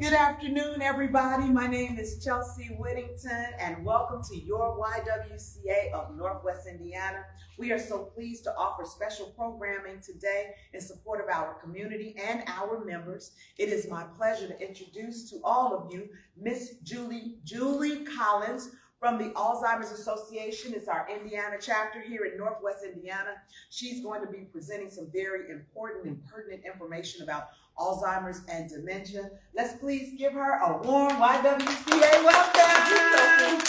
Good afternoon, everybody. My name is Chelsea Whittington, and welcome to your YWCA of Northwest Indiana. We are so pleased to offer special programming today in support of our community and our members. It is my pleasure to introduce to all of you Miss Julie Collins from the Alzheimer's Association. It's our Indiana chapter here in Northwest Indiana. She's going to be presenting some very important and pertinent information about Alzheimer's and dementia. Let's please give her a warm YWCA welcome.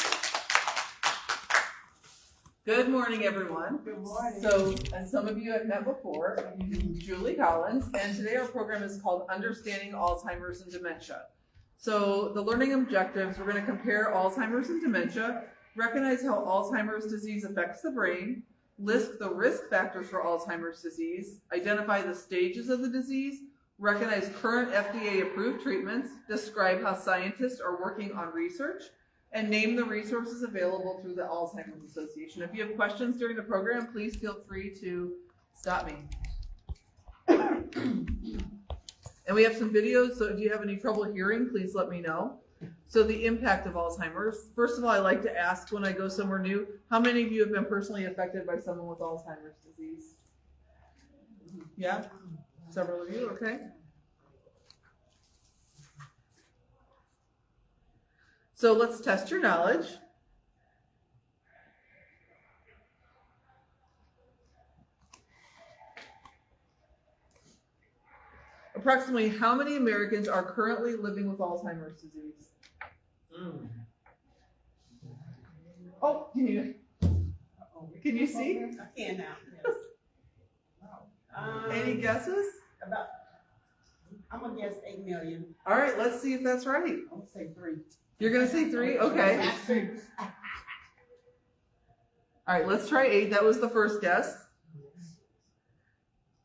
Good morning, everyone. Good morning. So, as some of you have met before, I'm Julie Collins, and today our program is called Understanding Alzheimer's and Dementia. So, the learning objectives, we're going to compare Alzheimer's and dementia, recognize how Alzheimer's disease affects the brain, list the risk factors for Alzheimer's disease, identify the stages of the disease, recognize current FDA-approved treatments, describe how scientists are working on research, and name the resources available through the Alzheimer's Association. If you have questions during the program, please feel free to stop me. And we have some videos, so if you have any trouble hearing, please let me know. So the impact of Alzheimer's. First of all, I like to ask when I go somewhere new, how many of you have been personally affected by someone with Alzheimer's disease? Yeah? Several of you, okay. So let's test your knowledge. Approximately how many Americans are currently living with Alzheimer's disease? Oh, can you see? I can now. Any guesses? I'm gonna guess 8 million. All right, let's see if that's right. I'm gonna say 3. You're gonna say 3? Okay. All right, let's try 8. That was the first guess.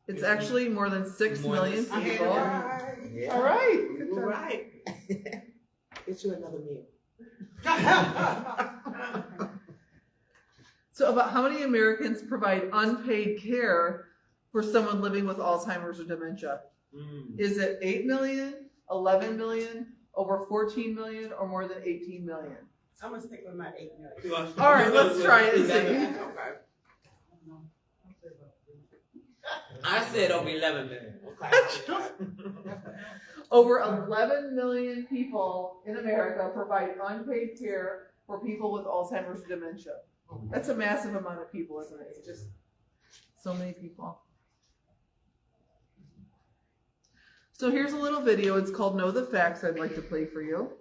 It's actually more than 6 million people. Yeah. All right. You're right. Get you another meal. So about how many Americans provide unpaid care for someone living with Alzheimer's or dementia? Is it 8 million, 11 million, over 14 million, or more than 18 million? I'm gonna stick with my 8 million. All right, let's try it and see. Okay. I said over 11 million. Over 11 million people in America provide unpaid care for people with Alzheimer's or dementia. That's a massive amount of people, isn't it? It's just so many people. So here's a little video. It's called Know the Facts I'd like to play for you.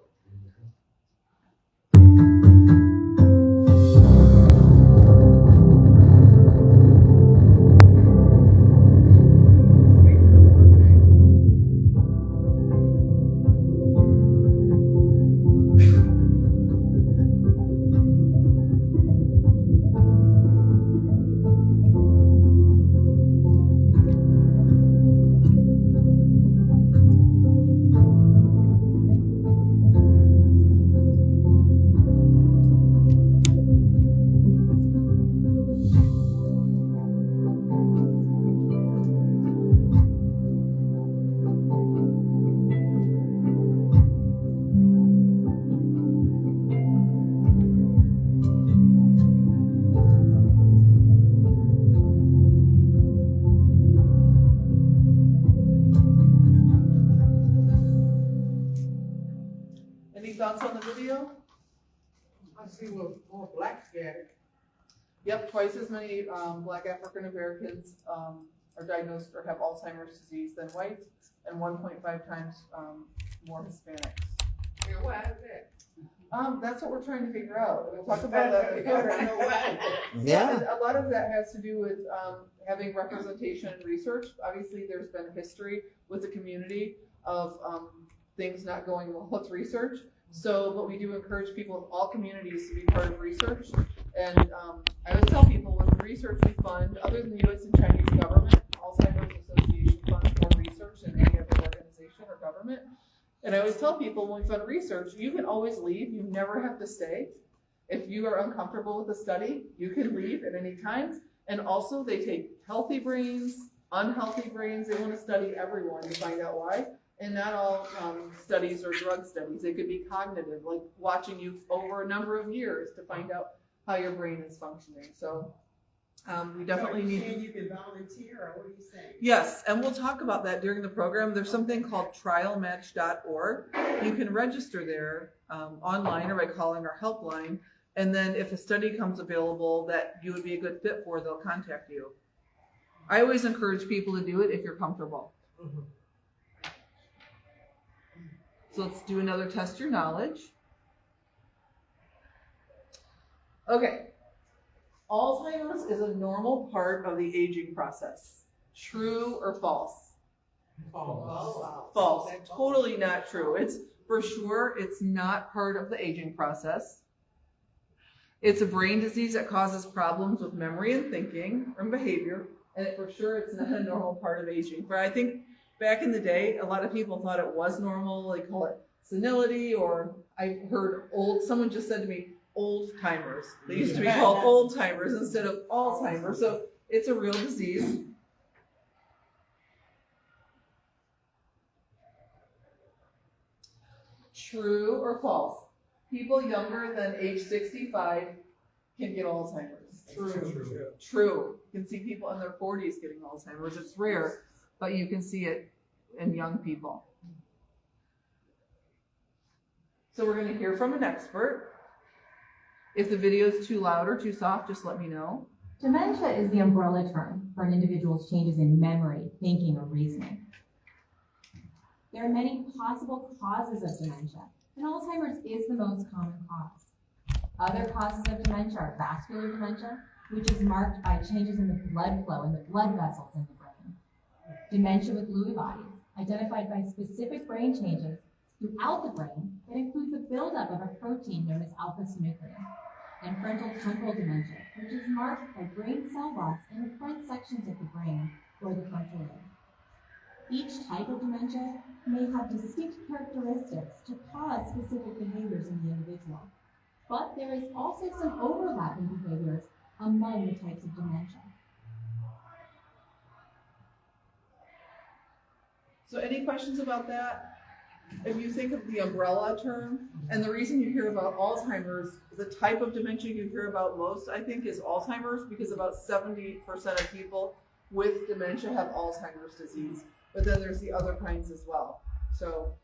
Any thoughts on the video? I see more black scattered. Yep, twice as many Black African Americans are diagnosed or have Alzheimer's disease than whites, and 1.5 times more Hispanics. Yeah, why is that? That's what we're trying to figure out. We'll talk about that in the program. Yeah. A lot of that has to do with having representation and research. Obviously, there's been a history with the community of things not going well with research. So, but we do encourage people of all communities to be part of research. And I always tell people with the research we fund, other than the U.S. and Chinese government, Alzheimer's Association funds more research than any other organization or government. And I always tell people when we fund research, you can always leave. You never have to stay. If you are uncomfortable with the study, you can leave at any time. And also, they take healthy brains, unhealthy brains. They want to study everyone to find out why. And not all studies are drug studies. They could be cognitive, like watching you over a number of years to find out how your brain is functioning. So we definitely need. So you can volunteer, or what are you saying? Yes, and we'll talk about that during the program. There's something called trialmatch.org. You can register there online or by calling our helpline. And then if a study comes available that you would be a good fit for, they'll contact you. I always encourage people to do it if you're comfortable. Mhm. So let's do another test your knowledge. Okay. Alzheimer's is a normal part of the aging process. True or false? False. Totally not true. It's for sure, it's not part of the aging process. It's a brain disease that causes problems with memory and thinking and behavior. And for sure, it's not a normal part of aging. But I think back in the day, a lot of people thought it was normal. They call it senility, or I heard someone just said to me, old timers. They used to be called old timers instead of Alzheimer's. So it's a real disease. True or false? People younger than age 65 can get Alzheimer's. True. You can see people in their 40s getting Alzheimer's. It's rare, but you can see it in young people. So we're going to hear from an expert. If the video is too loud or too soft, just let me know. Dementia is the umbrella term for an individual's changes in memory, thinking, or reasoning. There are many possible causes of dementia, and Alzheimer's is the most common cause. Other causes of dementia are vascular dementia, which is marked by changes in the blood flow in the blood vessels in the brain. Dementia with Lewy bodies, identified by specific brain changes throughout the brain that include the buildup of a protein known as alpha-synuclein. And frontal temporal dementia, which is marked by brain cell loss in the front sections of the brain or the frontal lobe. Each type of dementia may have distinct characteristics to cause specific behaviors in the individual, but there is also some overlapping behaviors among the types of dementia. So any questions about that? If you think of the umbrella term, and the reason you hear about Alzheimer's, the type of dementia you hear about most, I think, is Alzheimer's, because about 70% of people with dementia have Alzheimer's disease. But then there's the other kinds as well. So,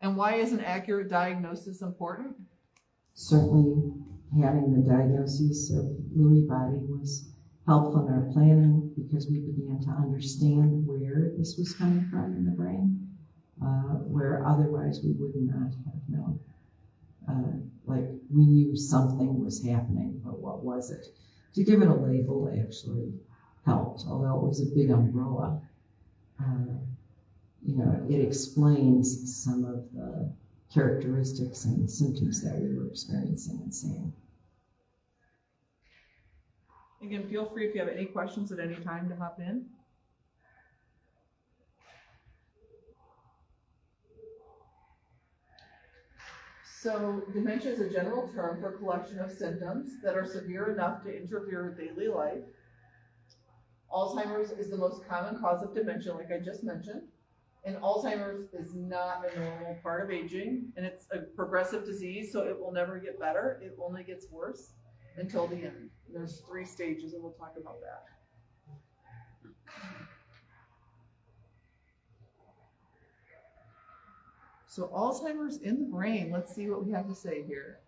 and why is an accurate diagnosis important? Certainly having the diagnosis of Lewy body was helpful in our planning, because we began to understand where this was coming from in the brain. Where otherwise we would not have known. Like we knew something was happening, but what was it? To give it a label actually helped, although it was a big umbrella. It explains some of the characteristics and symptoms that we were experiencing and seeing. Again, feel free if you have any questions at any time to hop in. So dementia is a general term for a collection of symptoms that are severe enough to interfere with daily life. Alzheimer's is the most common cause of dementia, like I just mentioned. And Alzheimer's is not a normal part of aging, and it's a progressive disease, so it will never get better. It only gets worse until the end. And there's 3 stages, and we'll talk about that. So Alzheimer's in the brain. Let's see what we have to say here.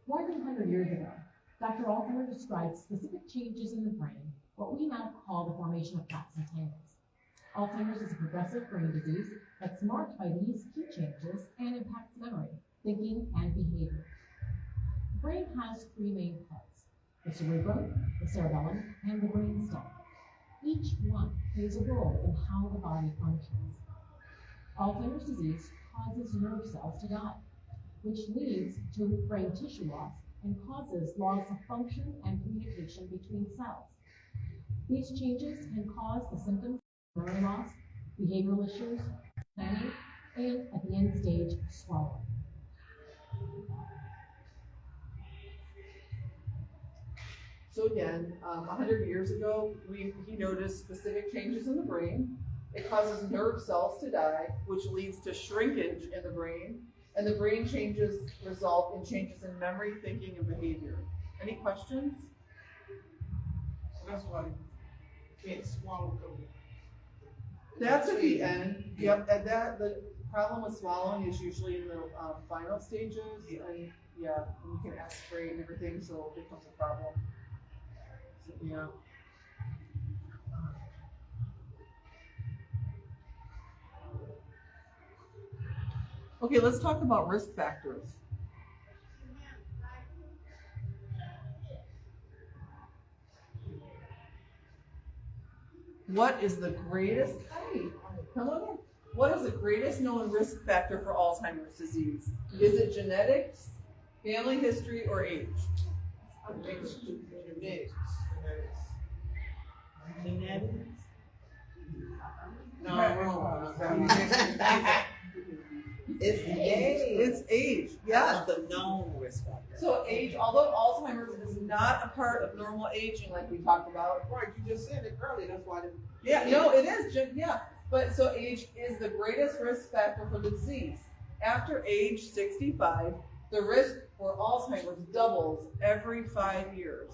More than 100 years ago, Dr. Alzheimer described specific changes in the brain, what we now call the formation of plaques and tangles. Alzheimer's is a progressive brain disease that's marked by these key changes and impacts memory, thinking, and behavior. The brain has 3 main parts: the cerebrum, the cerebellum, and the brainstem. Each one plays a role in how the body functions. Alzheimer's disease causes nerve cells to die, which leads to brain tissue loss and causes loss of function and communication between cells. These changes can cause the symptoms of memory loss, behavioral issues, planning, and at the end stage, swallowing. So again, 100 years ago, he noticed specific changes in the brain. It causes nerve cells to die, which leads to shrinkage in the brain, and the brain changes result in changes in memory, thinking, and behavior. Any questions? So that's why you can't swallow them. That's at the end. Yep, and the problem with swallowing is usually in the final stages, and yeah, and you can aspirate and everything, so it becomes a problem. So, yeah. Okay, let's talk about risk factors. What is the greatest, come on in. What is the greatest known risk factor for Alzheimer's disease? Is it genetics, family history, or age? Genetics. No, wrong. It's age. It's age, yeah. That's the known risk factor. So age, although Alzheimer's is not a part of normal aging like we talked about. Right, you just said it earlier, that's why. Yeah, no, it is, yeah. But so age is the greatest risk factor for the disease. After age 65, the risk for Alzheimer's doubles every 5 years.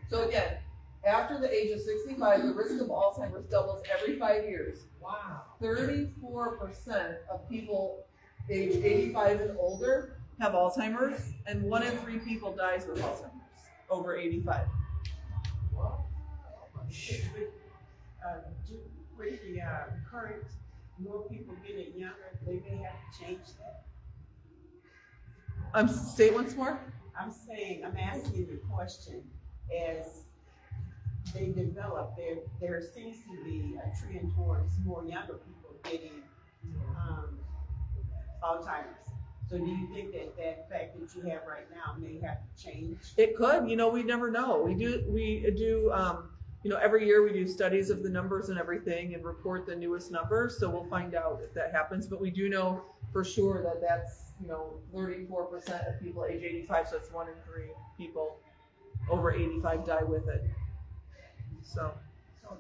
So again, after the age of 65, the risk of Alzheimer's doubles every 5 years. Wow. 34% of people age 85 and older have Alzheimer's, and 1 in 3 people dies with Alzheimer's over 85. With the current, more people getting younger, they may have to change that. Say it once more. I'm asking the question, as they develop, there seems to be a trend towards more younger people getting Alzheimer's. So do you think that fact that you have right now may have to change? It could. We never know. We do. Every year we do studies of the numbers and everything and report the newest numbers. So we'll find out if that happens. But we do know for sure that that's 34% of people age 85. So it's 1 in 3 people over 85 die with it. So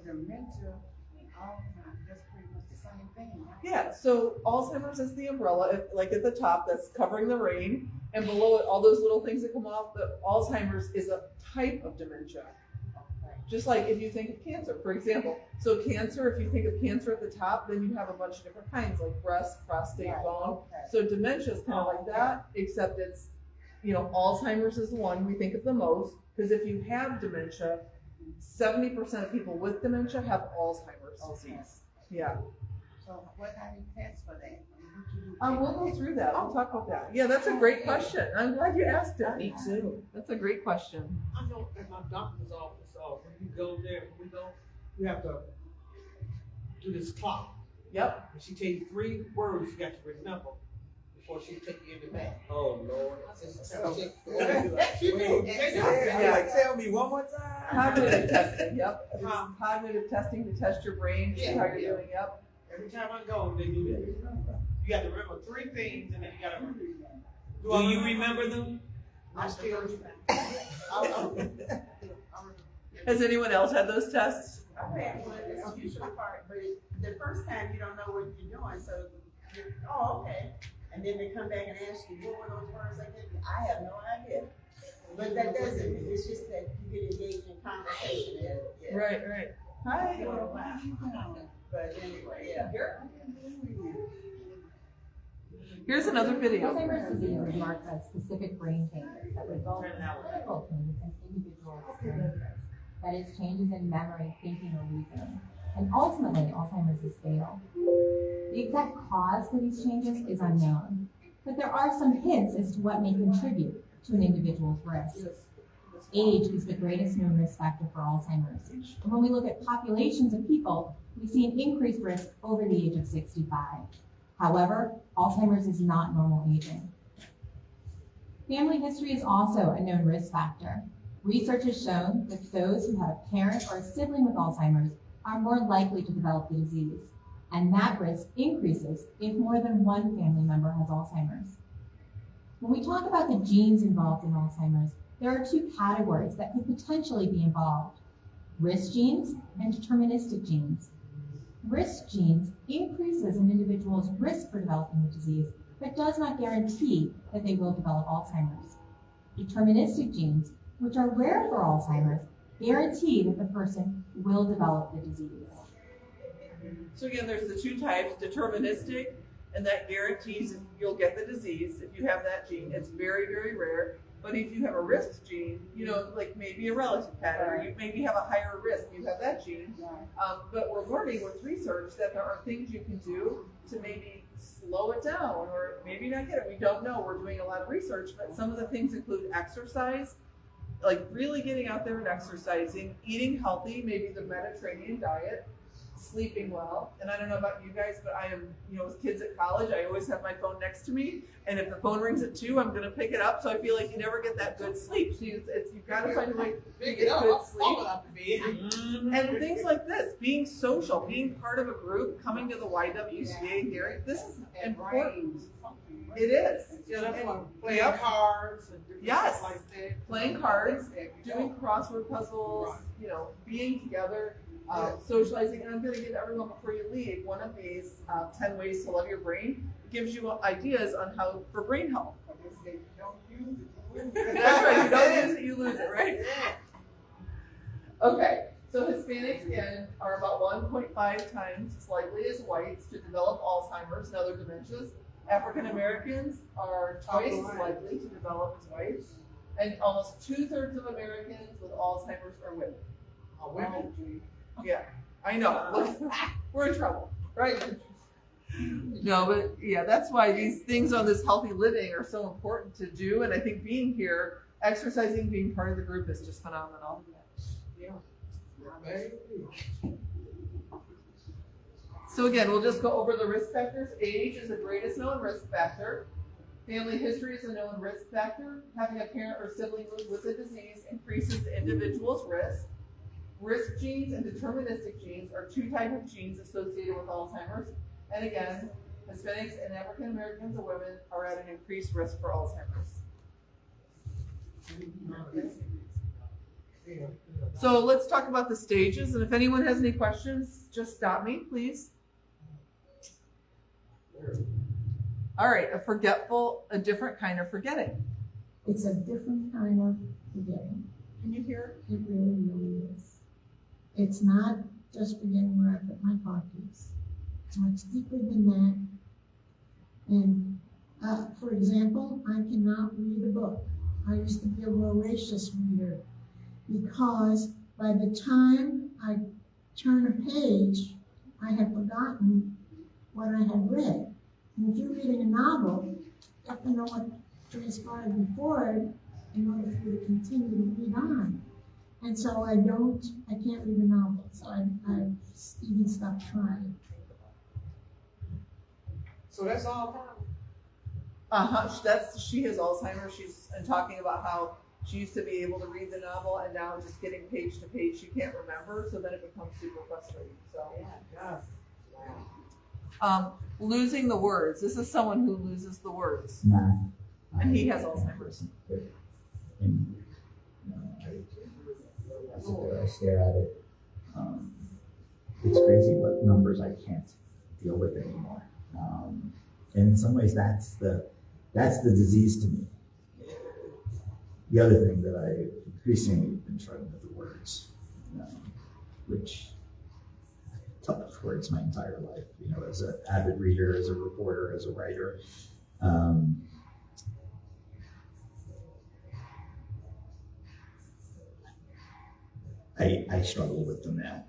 dementia and Alzheimer's, that's pretty much the same thing. Right? yeah. So Alzheimer's is the umbrella, like at the top, that's covering the brain, and below it, all those little things that come off. The Alzheimer's is a type of dementia. Just like if you think of cancer, for example. So cancer, if you think of cancer at the top, then you have a bunch of different kinds, like breast, prostate, bone. So dementia is kind of like that, except it's, Alzheimer's is the one we think of the most, because if you have dementia, 70% of people with dementia have Alzheimer's disease. Yeah. So how do you test for that? We'll go through that. We'll talk about that. Yeah, that's a great question. I'm glad you asked it. Me too. That's a great question. I know at my doctor's office, when you go there, you have to do this clock. Yep. And she tell you 3 words you got to remember before she take you in the back. Oh Lord. She do. Tell me one more time. Cognitive testing. Yep. It's cognitive testing to test your brain, see how you're doing. Yep. Every time I go, they do that. You got to remember 3 things, and then you got to remember. Do you remember them? I'm still. Has anyone else had those tests? I've had one, it's the usual part, but the first time you don't know what you're doing, so you're, okay. And then they come back and ask you, what were those words I gave you? I have no idea. But that doesn't, it's just that you get engaged in conversation and, yeah. Right. Hi. But anyway, yeah. Here's another video. Alzheimer's disease is marked by specific brain changes that result in clinical changes in individual experiences. That is, changes in memory, thinking, or reasoning. And ultimately, Alzheimer's is fatal. The exact cause for these changes is unknown, but there are some hints as to what may contribute to an individual's risk. Age is the greatest known risk factor for Alzheimer's. And when we look at populations of people, we see an increased risk over the age of 65. However, Alzheimer's is not normal aging. Family history is also a known risk factor. Research has shown that those who have a parent or a sibling with Alzheimer's are more likely to develop the disease, and that risk increases if more than one family member has Alzheimer's. When we talk about the genes involved in Alzheimer's, There are two categories that could potentially be involved: risk genes and deterministic genes. Risk genes increases an individual's risk for developing the disease, but does not guarantee that they will develop Alzheimer's. Deterministic genes, which are rare for Alzheimer's, guarantee that the person will develop the disease. So again, there's the two types, deterministic, and that guarantees you'll get the disease if you have that gene. It's very, very rare. But if you have a risk gene, like maybe a relative pattern, or you maybe have a higher risk, you have that gene. But we're learning with research that there are things you can do to maybe slow it down, or maybe not get it. We don't know. We're doing a lot of research, but some of the things include exercise, like really getting out there and exercising, eating healthy, maybe the Mediterranean diet, sleeping well. And I don't know about you guys, but I am, with kids at college, I always have my phone next to me. And if the phone rings at 2, I'm going to pick it up. So I feel like you never get that good sleep. So you've got to find a way to get good sleep. And things like this, being social, being part of a group, coming to the YWCA hearing, this is important. It is. Yeah, that's why playing cards and different stuff like that. Playing cards, doing crossword puzzles, being together. Socializing, and I'm going to give everyone before you leave one of these 10 ways to love your brain. It gives you ideas on how for brain health. That's right, you don't use it, you lose it, right? Okay, so Hispanics again are about 1.5 times as likely as whites to develop Alzheimer's and other dementias. African Americans are twice as likely to develop as whites, and almost 2/3 of Americans with Alzheimer's are women. Women? Yeah, I know. We're in trouble, right? No, but yeah, that's why these things on this healthy living are so important to do. And I think being here, exercising, being part of the group is just phenomenal. Yeah. So again, we'll just go over the risk factors. Age is the greatest known risk factor. Family history is a known risk factor. Having a parent or sibling live with the disease increases the individual's risk. Risk genes and deterministic genes are two types of genes associated with Alzheimer's. And again, Hispanics and African Americans and women are at an increased risk for Alzheimer's. So let's talk about the stages. And if anyone has any questions, just stop me, please. All right, a different kind of forgetting. It's a different kind of forgetting. Can you hear? It really, really is. It's not just forgetting where I put my car keys. It's much deeper than that. And for example, I cannot read a book. I used to be a voracious reader because by the time I turn a page, I had forgotten what I had read. And if you're reading a novel, you have to know what transpired before it in order for you to continue to read on. And so I can't read a novel, so I've even stopped trying. So that's all. She has Alzheimer's. She's talking about how she used to be able to read the novel, and now just getting page to page, she can't remember. So then it becomes super frustrating. So losing the words. This is someone who loses the words, and he has Alzheimer's. I sit there, I stare at it. It's crazy what numbers I can't deal with anymore. And in some ways, that's the disease to me. The other thing that I increasingly have been struggling with the words, which tough words my entire life. As an avid reader, as a reporter, as a writer. I struggle with them now.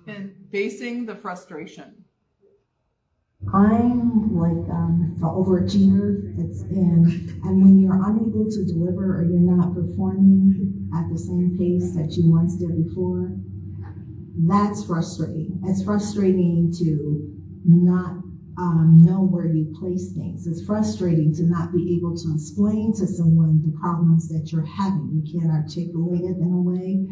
And facing the frustration. I'm like the overachiever. And when you're unable to deliver or you're not performing at the same pace that you once did before, that's frustrating. It's frustrating to not know where you place things. It's frustrating to not be able to explain to someone the problems that you're having. You can't articulate it in a way.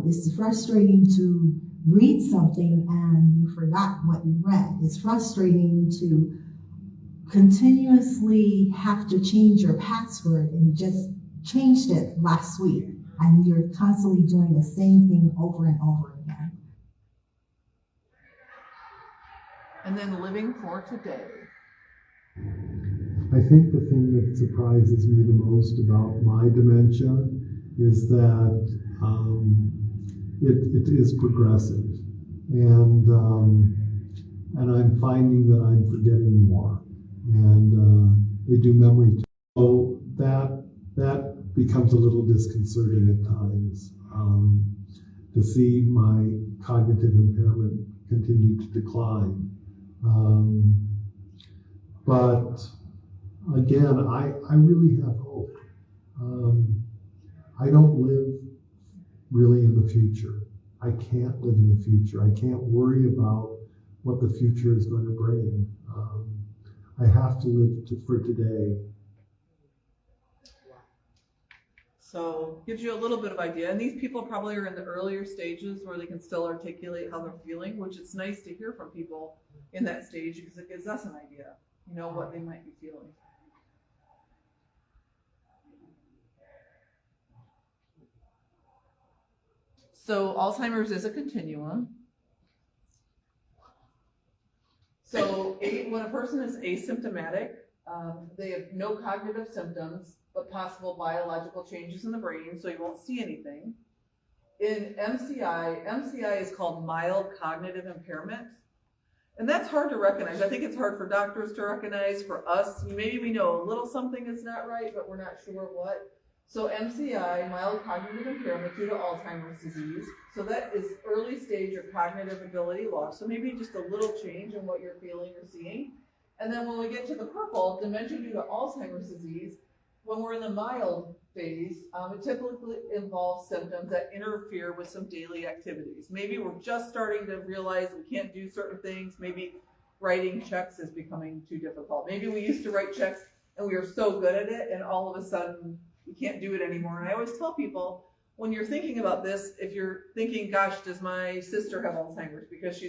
It's frustrating to read something and you forgot what you read. It's frustrating to continuously have to change your password and just changed it last week, and you're constantly doing the same thing over and over again. And then living for today. I think the thing that surprises me the most about my dementia is that it is progressive, and I'm finding that I'm forgetting more, and they do memory too. So that becomes a little disconcerting at times, to see my cognitive impairment continue to decline. But again, I really have hope. I don't live really in the future. I can't live in the future. I can't worry about what the future is going to bring. I have to live for today. So gives you a little bit of idea. And these people probably are in the earlier stages where they can still articulate how they're feeling, which it's nice to hear from people in that stage because it gives us an idea, you know, what they might be feeling. So Alzheimer's is a continuum. So when a person is asymptomatic, they have no cognitive symptoms, but possible biological changes in the brain, so you won't see anything. In MCI is called mild cognitive impairment. And that's hard to recognize. I think it's hard for doctors to recognize. For us, maybe we know a little something is not right, but we're not sure what. So MCI, mild cognitive impairment due to Alzheimer's disease. So that is early stage of cognitive ability loss. So maybe just a little change in what you're feeling or seeing. And then when we get to the purple, dementia due to Alzheimer's disease, when we're in the mild phase, it typically involves symptoms that interfere with some daily activities. Maybe we're just starting to realize we can't do certain things. Maybe writing checks is becoming too difficult. Maybe we used to write checks and we were so good at it, and all of a sudden we can't do it anymore. And I always tell people, when you're thinking about this, if you're thinking, gosh, does my sister have Alzheimer's? Because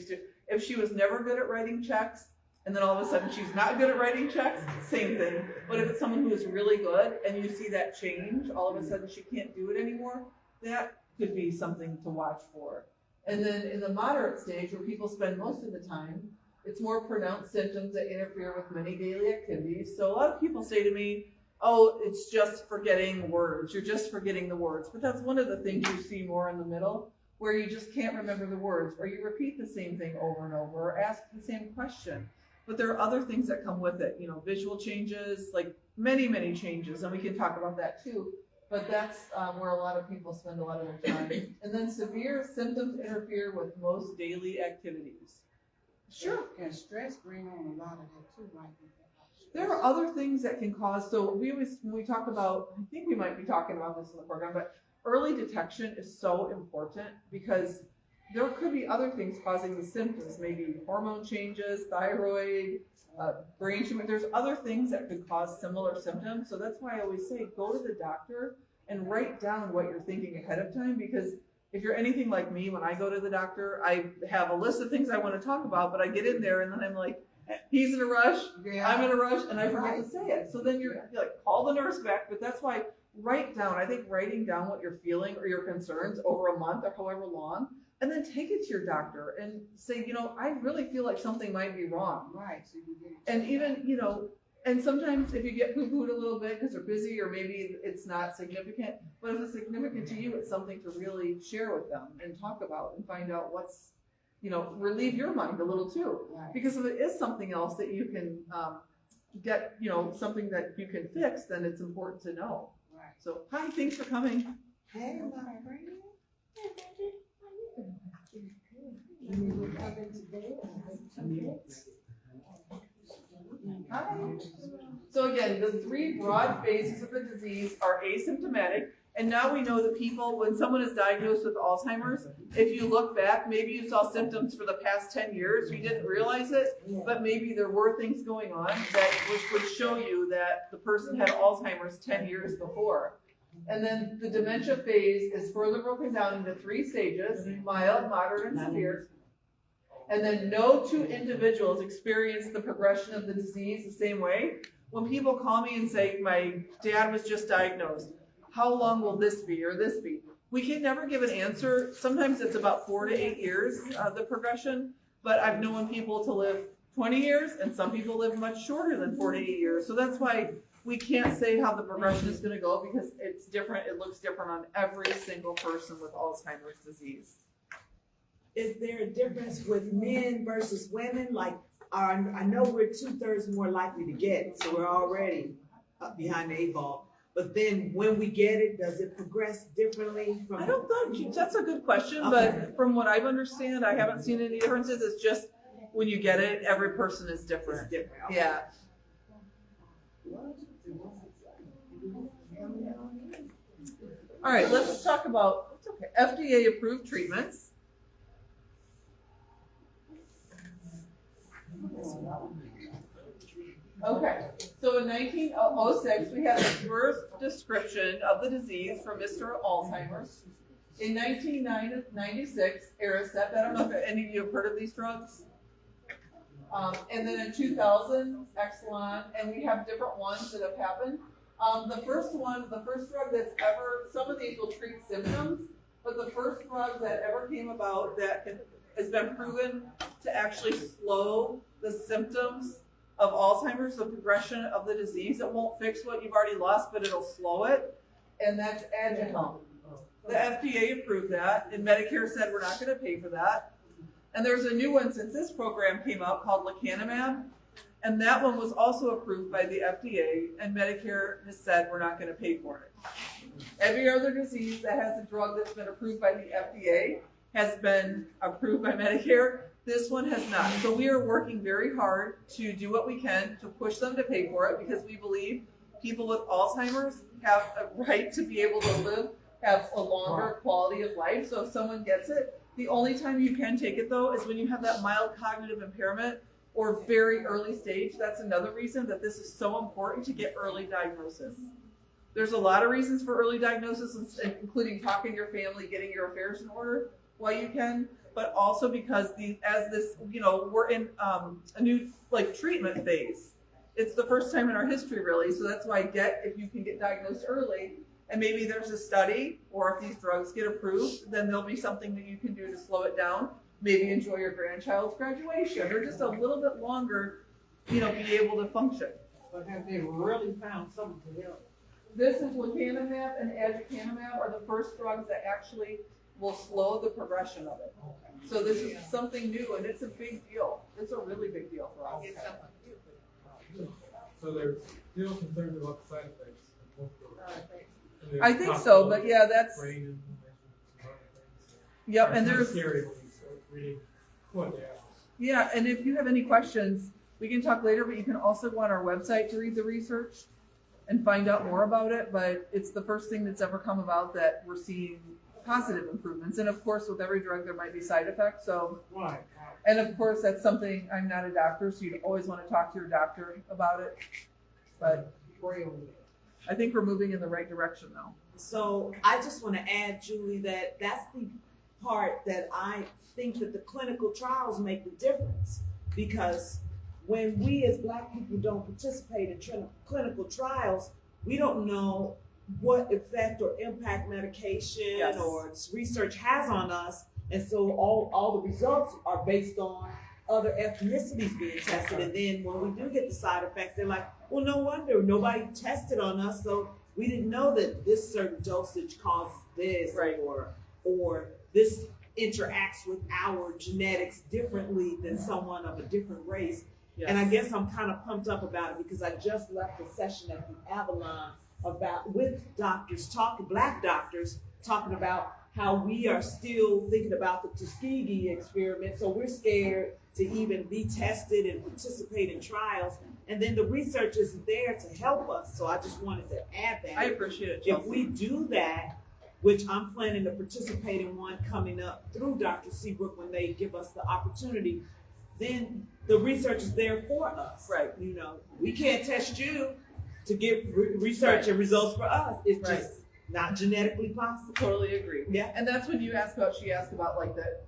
if she was never good at writing checks, and then all of a sudden she's not good at writing checks, same thing. But if it's someone who is really good and you see that change, all of a sudden she can't do it anymore, that could be something to watch for. And then in the moderate stage, where people spend most of the time, it's more pronounced symptoms that interfere with many daily activities. So a lot of people say to me, oh, it's just forgetting words. You're just forgetting the words. But that's one of the things you see more in the middle, where you just can't remember the words, or you repeat the same thing over and over, or ask the same question. But there are other things that come with it, visual changes, like many, many changes, and we can talk about that too. But that's where a lot of people spend a lot of their time. And then severe symptoms interfere with most daily activities. Sure. And stress bring on a lot of that too, right? There are other things that can cause, so when we talk about, I think we might be talking about this in the program, but early detection is so important because there could be other things causing the symptoms, maybe hormone changes, thyroid, brain tumor. There's other things that could cause similar symptoms. So that's why I always say, go to the doctor and write down what you're thinking ahead of time, because if you're anything like me, when I go to the doctor, I have a list of things I want to talk about, but I get in there and then I'm like, he's in a rush, I'm in a rush, and I forget to say it. So then you're like, call the nurse back, but that's why write down, I think writing down what you're feeling or your concerns over a month or however long, and then take it to your doctor and say, I really feel like something might be wrong. Right. So you get it. And even, and sometimes if you get poo-pooed a little bit because they're busy or maybe it's not significant, but if it's significant to you, it's something to really share with them and talk about and find out what's, relieve your mind a little too. Right. Because if it is something else that you can get, something that you can fix, then it's important to know. Right. So, hi, thanks for coming. Hey, my friend. So again, the three broad phases of the disease are asymptomatic, and now we know that people, when someone is diagnosed with Alzheimer's, if you look back, maybe you saw symptoms for the past 10 years, you didn't realize it, but maybe there were things going on which would show you that the person had Alzheimer's 10 years before. And then the dementia phase is further broken down into three stages: mild, moderate, and severe. and then no two individuals experience the progression of the disease the same way. When people call me and say, my dad was just diagnosed, how long will this be or this be? We can never give an answer. Sometimes it's about 4 to 8 years, the progression, but I've known people to live 20 years, and some people live much shorter than 4 to 8 years. So that's why we can't say how the progression is going to go, because it's different. It looks different on every single person with Alzheimer's disease. Is there a difference with men versus women? Like, I know we're 2/3 more likely to get it, so we're already up behind the 8 ball. But then when we get it, does it progress differently from? I don't know. That's a good question, Okay. but from what I understand, I haven't seen any differences. It's just when you get it, every person is different. It's different. Okay. Yeah. All right, let's talk about FDA approved treatments. Okay, so in 1906, we had the first description of the disease for Mr. Alzheimer's. In 1996, Aricept, I don't know if any of you have heard of these drugs. And then in 2000, Exelon, and we have different ones that have happened. The first drug that's ever, some of these will treat symptoms, but the first drug that ever came about that has been proven to actually slow the symptoms of Alzheimer's, the progression of the disease. It won't fix what you've already lost, but it'll slow it, and that's Aduhelm. The FDA approved that, and Medicare said we're not going to pay for that. And there's a new one since this program came out called lecanemab, and that one was also approved by the FDA, and Medicare has said we're not going to pay for it. Every other disease that has a drug that's been approved by the FDA has been approved by Medicare. This one has not. So we are working very hard to do what we can to push them to pay for it, because we believe people with Alzheimer's have a right to be able to have a longer quality of life. So if someone gets it, the only time you can take it though is when you have that mild cognitive impairment or very early stage. That's another reason that this is so important to get early diagnosis. There's a lot of reasons for early diagnosis, including talking to your family, getting your affairs in order while you can, but also because we're in a new treatment phase. It's the first time in our history really, so that's why if you can get diagnosed early, and maybe there's a study, or if these drugs get approved, then there'll be something that you can do to slow it down. Maybe enjoy your grandchild's graduation, or just a little bit longer, be able to function. But have they really found something to help? This is lecanemab and aducanumab are the first drugs that actually will slow the progression of it. So this is something new, and it's a big deal. It's a really big deal for us. So they're still concerned about the side effects. I think so, but yeah, that's. Yep, and there's. Scary when you start reading what they have. Yeah, and if you have any questions, we can talk later, but you can also go on our website to read the research and find out more about it. But it's the first thing that's ever come about that we're seeing positive improvements. And of course, with every drug, there might be side effects. So, and of course, that's something, I'm not a doctor, so you'd always want to talk to your doctor about it. But I think we're moving in the right direction though. So I just want to add, Julie, that's the part that I think that the clinical trials make the difference, because when we as Black people don't participate in clinical trials, we don't know what effect or impact medication or research has on us. And so all the results are based on other ethnicities being tested. And then when we do get the side effects, they're like, well, no wonder nobody tested on us. So we didn't know that this certain dosage causes this, or this interacts with our genetics differently than someone of a different race. Yes. And I guess I'm kind of pumped up about it because I just left a session at the Avalon with doctors, Black doctors, talking about how we are still thinking about the Tuskegee experiment. So we're scared to even be tested and participate in trials. And then the research isn't there to help us. So I just wanted to add that. I appreciate it, Chelsea. If we do that, which I'm planning to participate in one coming up through Dr. Seabrook when they give us the opportunity, then the research is there for us. Right. We can't test you to get research and results for us. It's just not genetically possible. Totally agree. Yeah. And that's when she asked about like the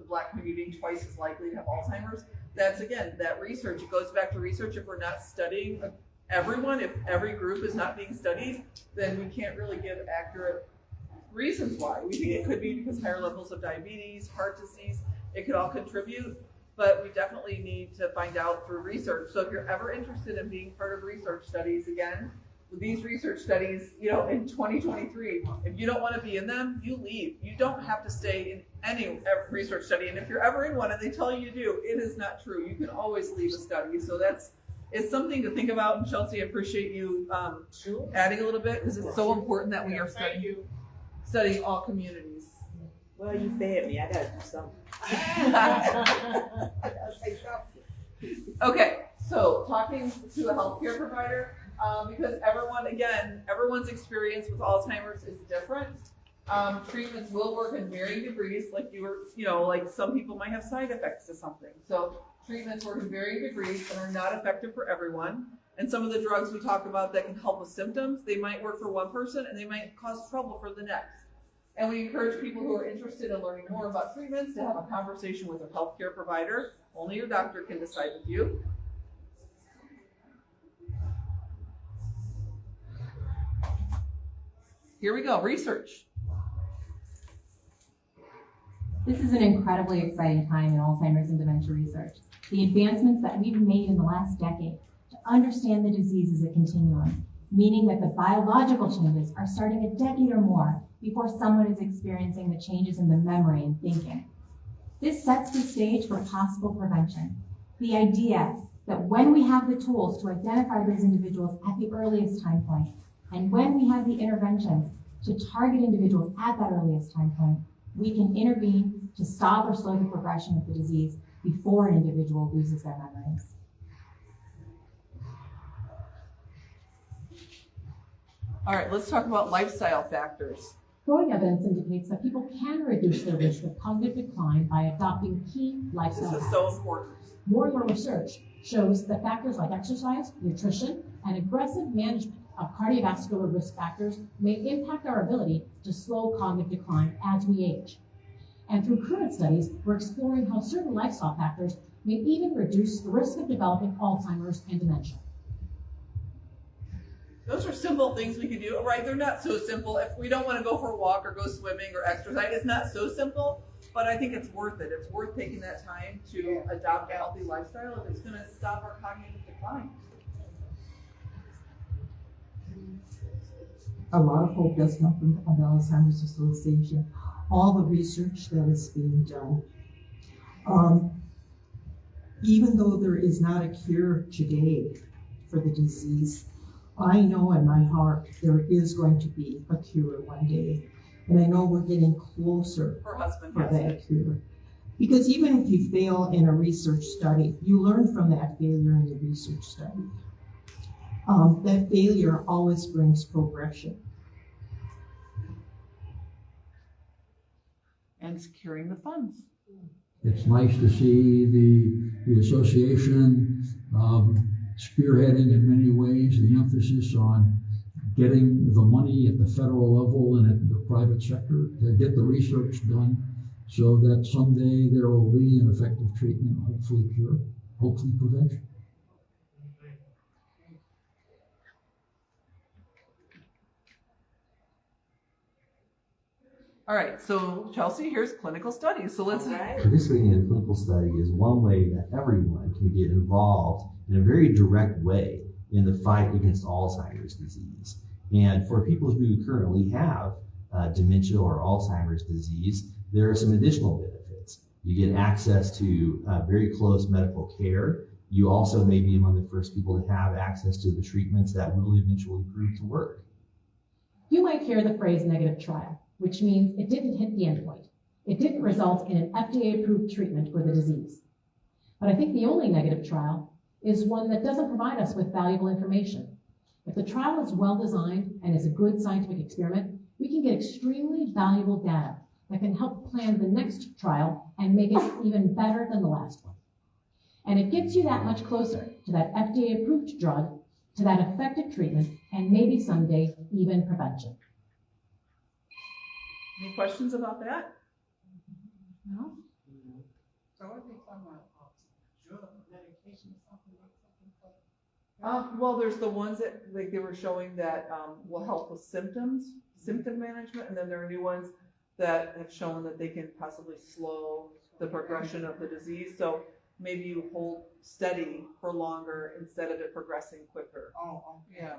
Black community being twice as likely to have Alzheimer's. That's again, that research. It goes back to research. If we're not studying everyone, if every group is not being studied, then we can't really give accurate reasons why. We think it could be because higher levels of diabetes, heart disease, it could all contribute, but we definitely need to find out through research. So if you're ever interested in being part of research studies, again, with these research studies, in 2023, if you don't want to be in them, you leave. You don't have to stay in any research study. And if you're ever in one and they tell you do, it is not true. You can always leave a study. So it's something to think about. And Chelsea, I appreciate you adding a little bit because it's so important that we are studying all communities. Well, you fed me. I gotta do something. I gotta say something. Okay, so talking to a healthcare provider, because everyone's experience with Alzheimer's is different. Treatments will work in varying degrees, like some people might have side effects to something. So treatments work in varying degrees and are not effective for everyone. And some of the drugs we talk about that can help with symptoms, they might work for one person and they might cause trouble for the next. And we encourage people who are interested in learning more about treatments to have a conversation with a healthcare provider. Only your doctor can decide with you. Here we go, research. This is an incredibly exciting time in Alzheimer's and dementia research. The advancements that we've made in the last decade to understand the disease as a continuum, meaning that the biological changes are starting a decade or more before someone is experiencing the changes in the memory and thinking. This sets the stage for possible prevention. The idea that when we have the tools to identify those individuals at the earliest time point, and when we have the interventions to target individuals at that earliest time point, we can intervene to stop or slow the progression of the disease before an individual loses their memories. All right, let's talk about lifestyle factors. Growing evidence indicates that people can reduce their risk of cognitive decline by adopting key lifestyle This is habits. so important. More and more research shows that factors like exercise, nutrition, and aggressive management of cardiovascular risk factors may impact our ability to slow cognitive decline as we age. And through current studies, we're exploring how certain lifestyle factors may even reduce the risk of developing Alzheimer's and dementia. Those are simple things we can do, right? They're not so simple. If we don't want to go for a walk or go swimming or exercise, it's not so simple, but I think it's worth it. It's worth taking that time to adopt a healthy lifestyle if it's going to stop our cognitive decline. A lot of hope does come from the Alzheimer's Association, all the research that is being done. Even though there is not a cure today for the disease, I know in my heart there is going to be a cure one day. And I know we're getting closer Her husband for has that it. cure. Because even if you fail in a research study, you learn from that failure in the research study. That failure always brings progression. And securing the funds. It's nice to see the association spearheading in many ways the emphasis on getting the money at the federal level and at the private sector to get the research done so that someday there will be an effective treatment, hopefully cure, hopefully prevention. All right, so Chelsea, here's clinical studies. So let's. Participating in a clinical study is one way that everyone can get involved in a very direct way in the fight against Alzheimer's disease. And for people who currently have dementia or Alzheimer's disease, there are some additional benefits. You get access to very close medical care. You also may be among the first people to have access to the treatments that will eventually prove to work. You might hear the phrase negative trial, which means it didn't hit the endpoint. It didn't result in an FDA-approved treatment for the disease. But I think the only negative trial is one that doesn't provide us with valuable information. If the trial is well designed and is a good scientific experiment, we can get extremely valuable data that can help plan the next trial and make it even better than the last one. And it gets you that much closer to that FDA-approved drug, to that effective treatment, and maybe someday even prevention. Any questions about that? No? So what are they talking about? Drug, medication, something like something. Well, there's the ones that, like, they were showing that will help with symptoms, symptom management, and then there are new ones that have shown that they can possibly slow the progression of the disease. So maybe you hold steady for longer instead of it progressing quicker. Oh, okay. Yeah.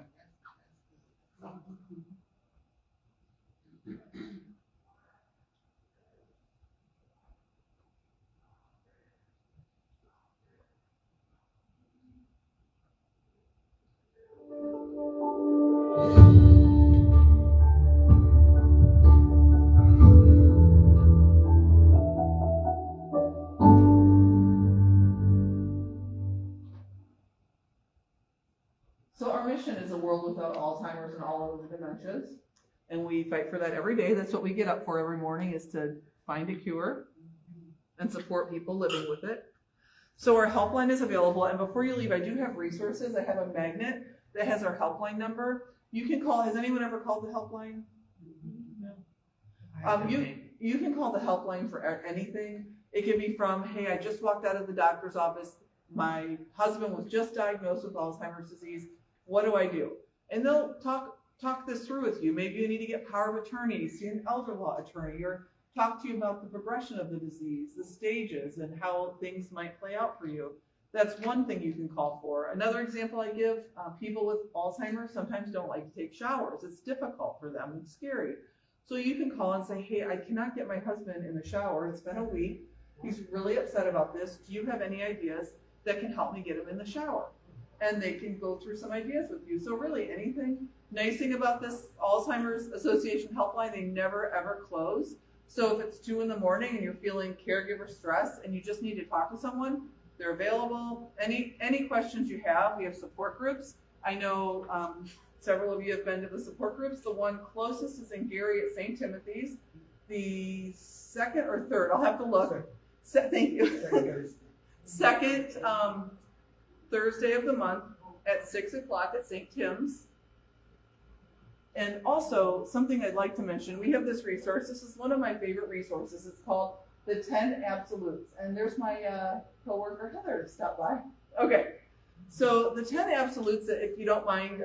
So our mission is a world without Alzheimer's and all of the dementias, and we fight for that every day. That's what we get up for every morning, is to find a cure and support people living with it. So our helpline is available, and before you leave, I do have resources. I have a magnet that has our helpline number. You can call. Has anyone ever called the helpline? No. You can call the helpline for anything. It can be from, hey, I just walked out of the doctor's office. My husband was just diagnosed with Alzheimer's disease. What do I do? And they'll talk this through with you. Maybe you need to get power of attorney, see an elder law attorney, or talk to you about the progression of the disease, the stages, and how things might play out for you. That's one thing you can call for. Another example I give, people with Alzheimer's sometimes don't like to take showers. It's difficult for them. It's scary. So you can call and say, hey, I cannot get my husband in the shower. It's been a week. He's really upset about this. Do you have any ideas that can help me get him in the shower? And they can go through some ideas with you. So really anything. Nice thing about this Alzheimer's Association helpline, they never ever close. So if it's 2 in the morning and you're feeling caregiver stress and you just need to talk to someone, they're available. Any questions you have, we have support groups. I know several of you have been to the support groups. The one closest is in Gary at St. Timothy's. The second or third, I'll have to look. Thank you. Second Thursday of the month at 6 o'clock at St. Tim's. And also, something I'd like to mention, we have this resource. This is one of my favorite resources. It's called The 10 Absolutes. And there's my coworker Heather stopped by. Okay, so the 10 Absolutes, if you don't mind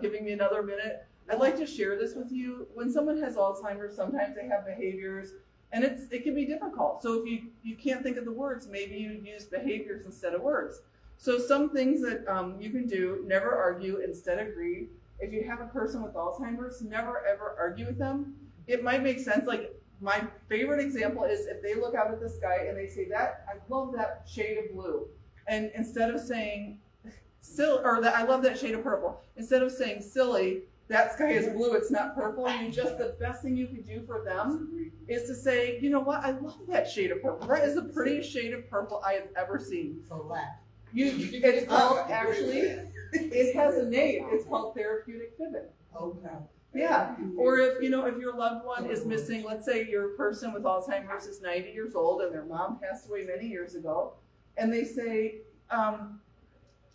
giving me another minute, I'd like to share this with you. When someone has Alzheimer's, sometimes they have behaviors, and it can be difficult. So if you can't think of the words, maybe you use behaviors instead of words. So some things that you can do: never argue, instead agree. If you have a person with Alzheimer's, never ever argue with them. It might make sense. Like, my favorite example is if they look out at the sky and they say, "That, I love that shade of blue," and instead of saying I love that shade of purple, instead of saying, "Silly, that sky is blue, it's not purple," the best thing you could do for them is to say, "You know what? I love that shade of purple. That is the prettiest shade of purple I have ever seen." So laugh. It's called, actually, it has a name. It's called therapeutic fibbing. Okay. Yeah. Or if your loved one is missing, let's say your person with Alzheimer's is 90 years old and their mom passed away many years ago, and they say,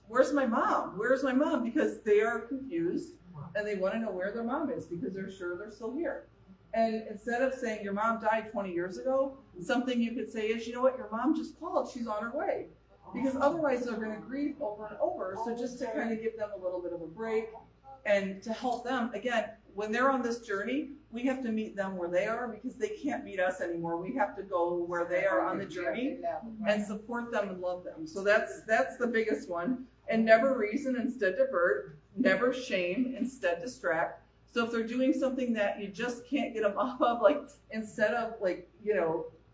"Where's my mom? Where's my mom?" Because they are confused and they want to know where their mom is because they're sure they're still here. And instead of saying your mom died 20 years ago, something you could say is, "You know what? Your mom just called. She's on her way." Because otherwise they're going to grieve over and over. So just to kind of give them a little bit of a break and to help them, again, when they're on this journey, we have to meet them where they are because they can't meet us anymore. We have to go where they are on the journey and support them and love them. So that's the biggest one. And never reason, instead divert. Never shame, instead distract. So if they're doing something that you just can't get them off of, like, instead of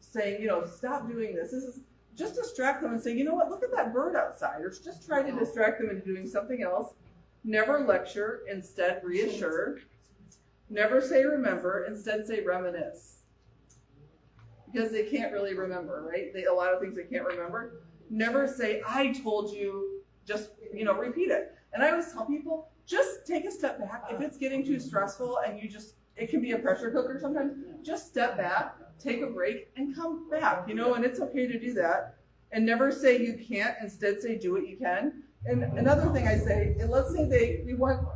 saying, "Stop doing this," just distract them and say, "You know what, look at that bird outside," or just try to distract them into doing something else. Never lecture, instead reassure. Never say remember, instead say reminisce. Because they can't really remember, right? A lot of things they can't remember. Never say, "I told you," just, repeat it. And I always tell people, just take a step back. If it's getting too stressful and it can be a pressure cooker sometimes, just step back, take a break, and come back, and it's okay to do that. And never say you can't, instead say do what you can. And another thing I say, and let's say we want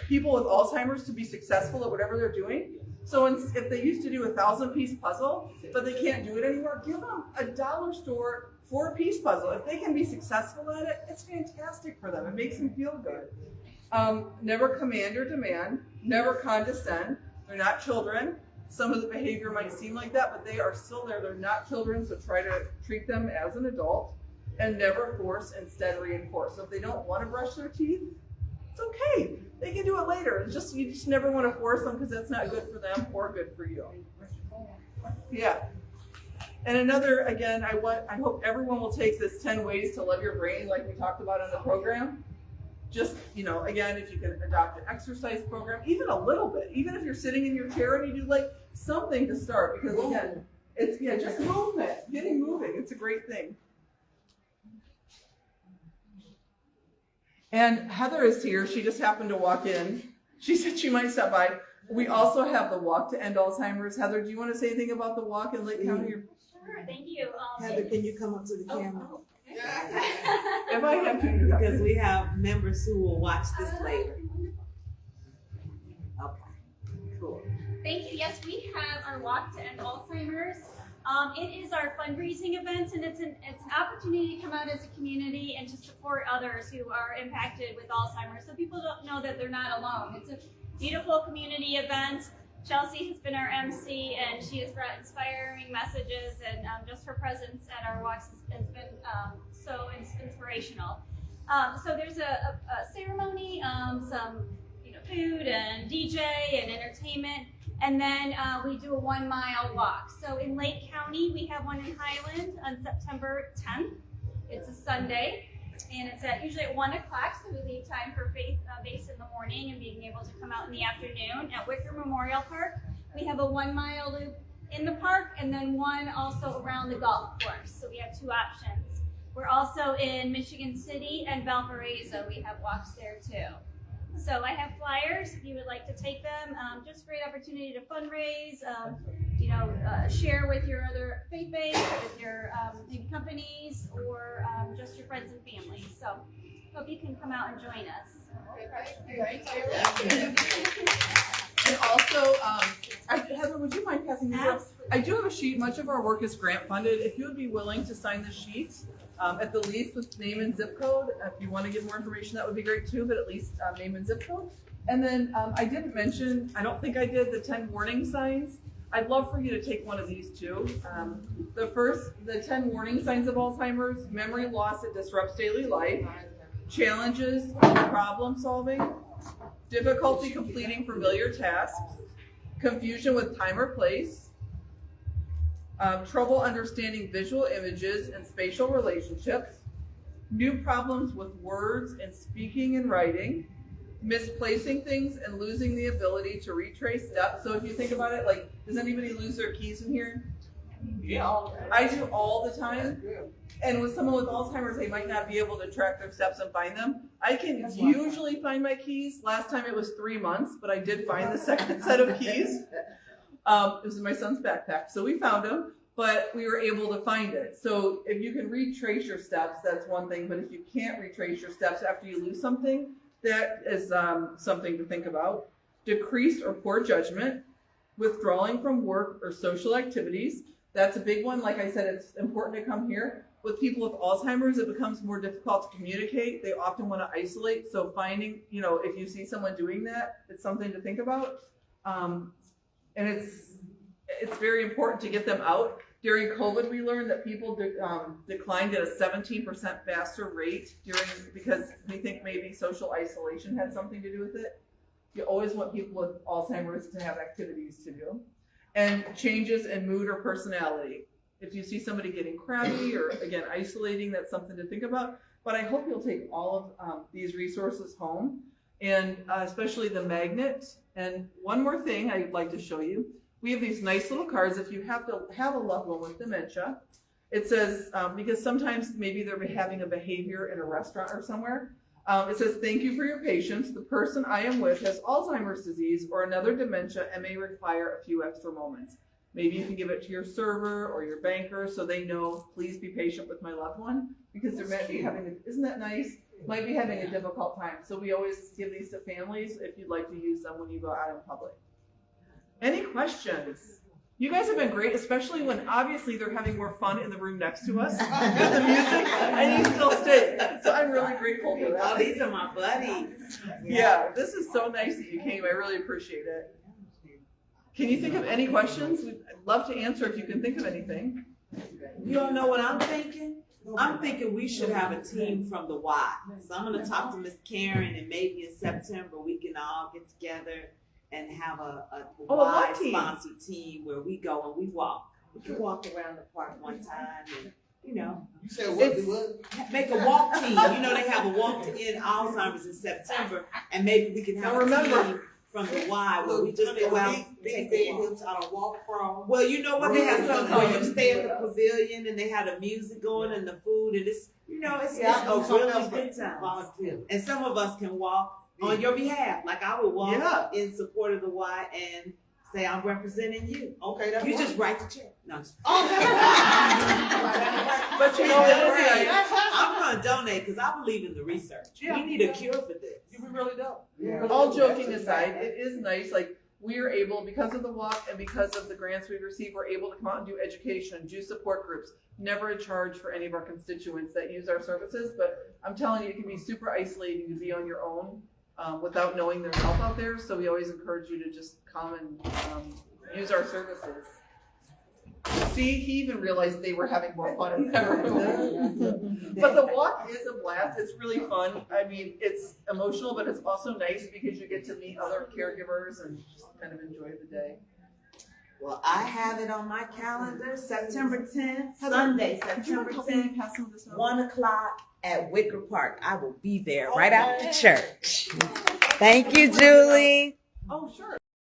people with Alzheimer's to be successful at whatever they're doing. So if they used to do a 1,000-piece puzzle, but they can't do it anymore, give them a dollar store 4-piece puzzle. If they can be successful at it, it's fantastic for them. It makes them feel good. Never command or demand, never condescend. They're not children. Some of the behavior might seem like that, but they are still there. They're not children, so try to treat them as an adult. And never force, instead reinforce. So if they don't want to brush their teeth, it's okay. They can do it later. You just never want to force them because that's not good for them or good for you. Yeah. And another, again, I hope everyone will take this 10 ways to love your brain like we talked about in the program. Just, again, if you can adopt an exercise program, even a little bit, even if you're sitting in your chair and you do like something to start, because again, it's just movement, getting moving. It's a great thing. And Heather is here. She just happened to walk in. She said she might stop by. We also have the Walk to End Alzheimer's. Heather, do you want to say anything about the walk in Lake County? Sure, thank you. Heather, can you come up to the camera? If I have to, Because we have members who will watch this later. Okay, cool. Thank you. Yes, we have our Walk to End Alzheimer's. It is our fundraising event, and it's an opportunity to come out as a community and to support others who are impacted with Alzheimer's, so people don't know that they're not alone. It's a beautiful community event. Chelsea has been our MC, and she has brought inspiring messages, and just her presence at our walks has been so inspirational. So there's a ceremony, some food and DJ and entertainment. And then we do a 1-mile walk. So in Lake County, we have one in Highland on September 10th. It's a Sunday, and it's usually at 1 o'clock, so we leave time for faith base in the morning and being able to come out in the afternoon. At Wicker Memorial Park, we have a 1-mile loop in the park, and then one also around the golf course. So we have 2 options. We're also in Michigan City and Valparaiso. We have walks there too. So I have flyers if you would like to take them. Just great opportunity to fundraise, share with your other faith base, with your maybe companies, or just your friends and family. So hope you can come out and join us. And also, Heather, would you mind passing these up? I do have a sheet. Much of our work is grant funded. If you would be willing to sign the sheet, at the least with name and zip code. If you want to give more information, that would be great too, but at least name and zip code. And then I didn't mention, I don't think I did, the 10 warning signs. I'd love for you to take one of these too. The 10 warning signs of Alzheimer's: memory loss that disrupts daily life, challenges in problem solving, difficulty completing familiar tasks, confusion with time or place, trouble understanding visual images and spatial relationships, new problems with words and speaking and writing, misplacing things and losing the ability to retrace steps. So if you think about it, like, does anybody lose their keys in here? Yeah, I do all the time. And with someone with Alzheimer's, they might not be able to track their steps and find them. I can usually find my keys. Last time it was 3 months, but I did find the second set of keys. It was in my son's backpack, so we found them, but we were able to find it. So if you can retrace your steps, that's one thing, but if you can't retrace your steps after you lose something, that is something to think about. Decreased or poor judgment, withdrawing from work or social activities. That's a big one. Like I said, it's important to come here. With people with Alzheimer's, it becomes more difficult to communicate. They often want to isolate. So finding, if you see someone doing that, it's something to think about. And it's very important to get them out. During COVID, we learned that people declined at a 17% faster rate because we think maybe social isolation had something to do with it. You always want people with Alzheimer's to have activities to do. And changes in mood or personality. If you see somebody getting crabby or, again, isolating, that's something to think about. But I hope you'll take all of these resources home, and especially the magnet. And one more thing I'd like to show you. We have these nice little cards if you have to have a loved one with dementia. It says, because sometimes maybe they're having a behavior in a restaurant or somewhere. It says, "Thank you for your patience. The person I am with has Alzheimer's disease or another dementia and may require a few extra moments." Maybe you can give it to your server or your banker so they know, please be patient with my loved one, because they might be isn't that nice? Might be having a difficult time. So we always give these to families if you'd like to use them when you go out in public. Any questions? You guys have been great, especially when obviously they're having more fun in the room next to us with the music, and you still stay. So I'm really grateful for that. Oh, these are my buddies. Yeah, this is so nice that you came. I really appreciate it. Can you think of any questions? I'd love to answer if you can think of anything. You don't know what I'm thinking? I'm thinking we should have a team from the Y. So I'm gonna talk to Miss Karen, and maybe in September we can all get together and have a Y sponsored team where we go and we walk. We can walk around the park one time and, you know. You said what? Make a walk team. You know, they have a walk to end Alzheimer's in September, and maybe we can have a team from the Y where we just go out and take a walk. I don't walk from. Well, you know what? They have something where you stay at the pavilion and they have the music going and the food, and it's, you know, it's a really good time. And some of us can walk on your behalf. Like I would walk in support of the Y and say I'm representing you. Okay, that's you just write the check. No. But you know, I'm gonna donate because I believe in the research. We need a cure for this. We really don't. All joking aside, it is nice. Like we're able, because of the walk and because of the grants we receive, we're able to come out and do education, do support groups. Never a charge for any of our constituents that use our services. But I'm telling you, it can be super isolating to be on your own without knowing there's help out there. So we always encourage you to just come and use our services. See, he even realized they were having more fun in that room. But the walk is a blast. It's really fun. I mean, it's emotional, but it's also nice because you get to meet other caregivers and just kind of enjoy the day. Well, I have it on my calendar, September 10th, Sunday, September 10th, 1 o'clock at Wicker Park. I will be there right after church. Thank you, Julie. Oh, sure.